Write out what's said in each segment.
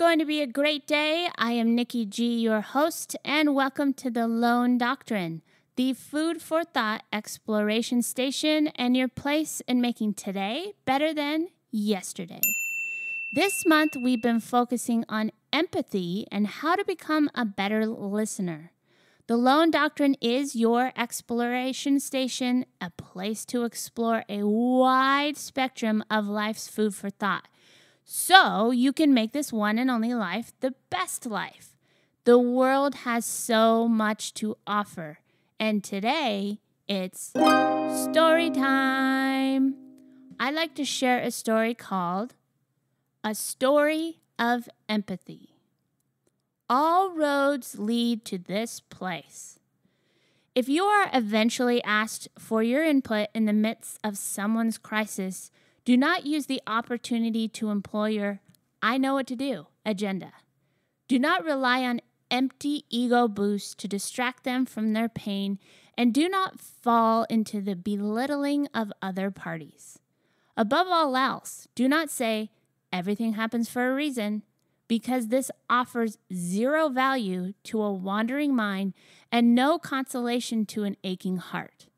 going to be a great day. I am Nikki G, your host, and welcome to the Lone Doctrine, the food for thought exploration station and your place in making today better than yesterday. This month, we've been focusing on empathy and how to become a better listener. The Lone Doctrine is your exploration station, a place to explore a wide spectrum of life's food for thought, so you can make this one and only life the best life. The world has so much to offer, and today it's story time. I like to share a story called A Story of Empathy. All roads lead to this place. If you are eventually asked for your input in the midst of someone's crisis, do not use the opportunity to employ your "I know what to do" agenda. Do not rely on empty ego boosts to distract them from their pain, and do not fall into the belittling of other parties. Above all else, do not say, "Everything happens for a reason," because this offers zero value to a wandering mind and no consolation to an aching heart.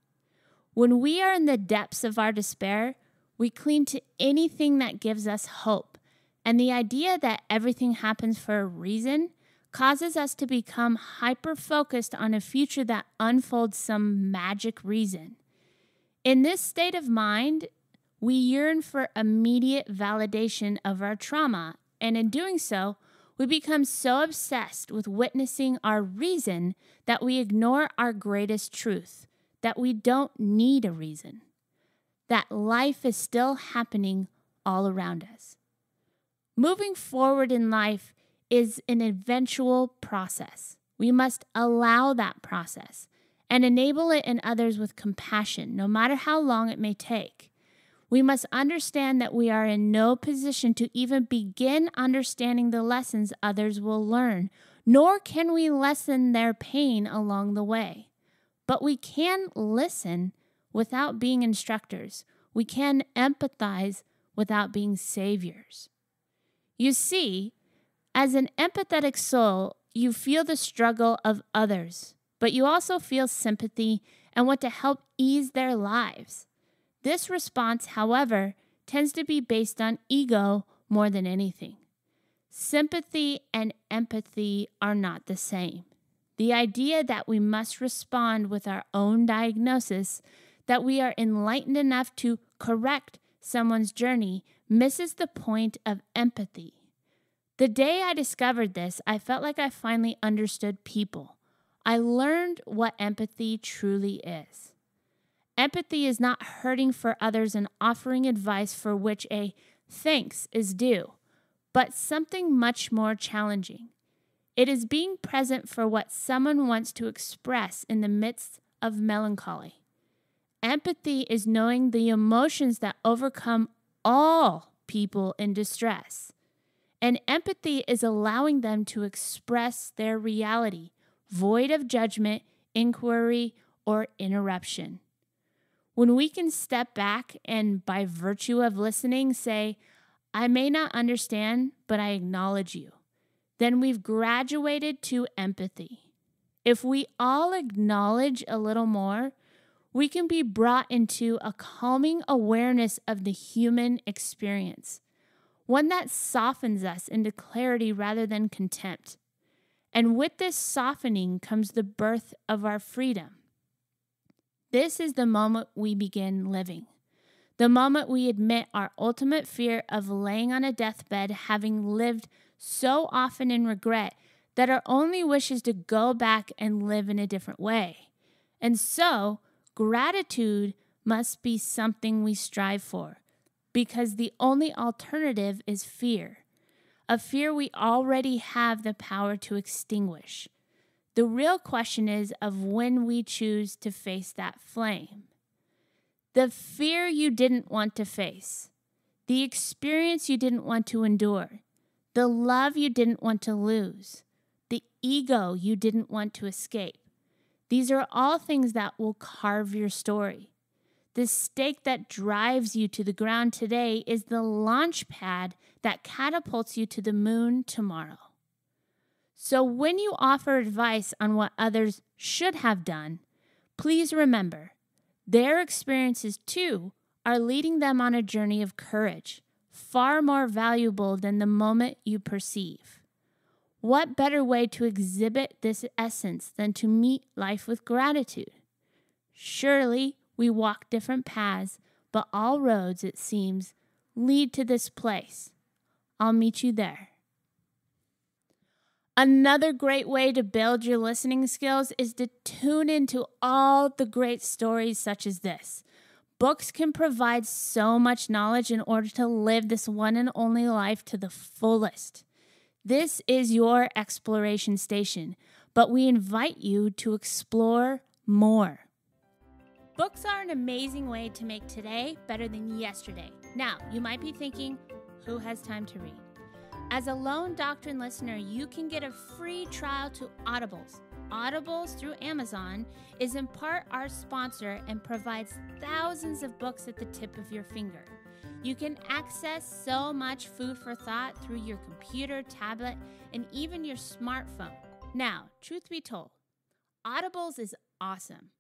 When we are in the depths of our despair, we cling to anything that gives us hope, and the idea that everything happens for a reason causes us to become hyper-focused on a future that unfolds some magic reason. In this state of mind, we yearn for immediate validation of our trauma, and in doing so, we become so obsessed with witnessing our reason that we ignore our greatest truth, that we don't need a reason, that life is still happening all around us. Moving forward in life is an eventual process. We must allow that process and enable it in others with compassion, no matter how long it may take. We must understand that we are in no position to even begin understanding the lessons others will learn, nor can we lessen their pain along the way. But we can listen without being instructors. We can empathize without being saviors. You see, as an empathetic soul, you feel the struggle of others, but you also feel sympathy and want to help ease their lives. This response, however, tends to be based on ego more than anything. Sympathy and empathy are not the same. The idea that we must respond with our own diagnosis, that we are enlightened enough to correct someone's journey, misses the point of empathy. The day I discovered this, I felt like I finally understood people. I learned what empathy truly is. Empathy is not hurting for others and offering advice for which a thanks is due, but something much more challenging. It is being present for what someone wants to express in the midst of melancholy. Empathy is knowing the emotions that overcome all people in distress. And empathy is allowing them to express their reality, void of judgment, inquiry, or interruption. When we can step back and, by virtue of listening, say, "I may not understand, but I acknowledge you," then we've graduated to empathy. If we all acknowledge a little more, we can be brought into a calming awareness of the human experience, one that softens us into clarity rather than contempt. And with this softening comes the birth of our freedom. This is the moment we begin living, the moment we admit our ultimate fear of laying on a deathbed, having lived so often in regret that our only wish is to go back and live in a different way. And so, gratitude must be something we strive for, because the only alternative is fear, a fear we already have the power to extinguish. The real question is of when we choose to face that flame. The fear you didn't want to face, the experience you didn't want to endure, the love you didn't want to lose, the ego you didn't want to escape. These are all things that will carve your story. The stake that drives you to the ground today is the launch pad that catapults you to the moon tomorrow. So when you offer advice on what others should have done, please remember, their experiences too are leading them on a journey of courage, far more valuable than the moment you perceive. What better way to exhibit this essence than to meet life with gratitude? Surely we walk different paths, but all roads, it seems, lead to this place. I'll meet you there. Another great way to build your listening skills is to tune into all the great stories such as this. Books can provide so much knowledge in order to live this one and only life to the fullest. This is your exploration station, but we invite you to explore more. Books are an amazing way to make today better than yesterday. Now, you might be thinking, who has time to read? As a Lone Doctrine listener, you can get a free trial to Audibles. Audibles through Amazon is in part our sponsor and provides thousands of books at the tip of your finger. You can access so much food for thought through your computer, tablet, and even your smartphone. Now, truth be told, Audibles is awesome.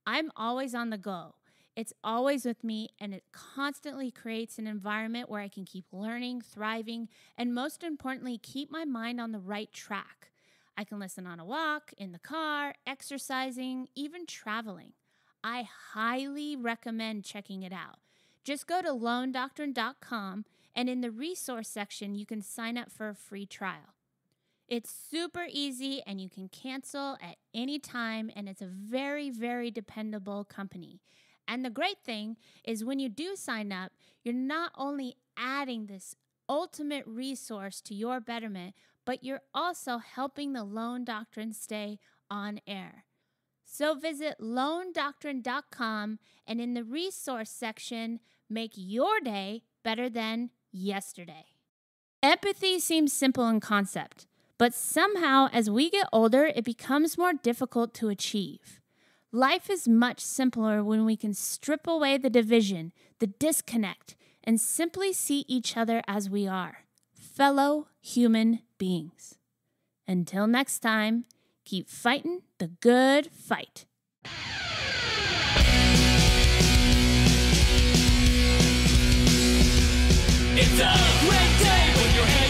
I'm always on the go. It's always with me, and it constantly creates an environment where I can keep learning, thriving, and most importantly, keep my mind on the right track. I can listen on a walk, in the car, exercising, even traveling. I highly recommend checking it out. Just go to lonedoctrine.com, and in the resource section, you can sign up for a free trial. It's super easy, and you can cancel at any time, and it's a very, very dependable company. And the great thing is when you do sign up, you're not only adding this ultimate resource to your betterment, but you're also helping the Lone Doctrine stay on air. So visit lonedoctrine.com, and in the resource section, make your day better than yesterday. Empathy seems simple in concept, but somehow as we get older, it becomes more difficult to achieve. Life is much simpler when we can strip away the division, the disconnect, and simply see each other as we are, fellow human beings. Until next time, keep fighting the good fight. It's a great day when your hands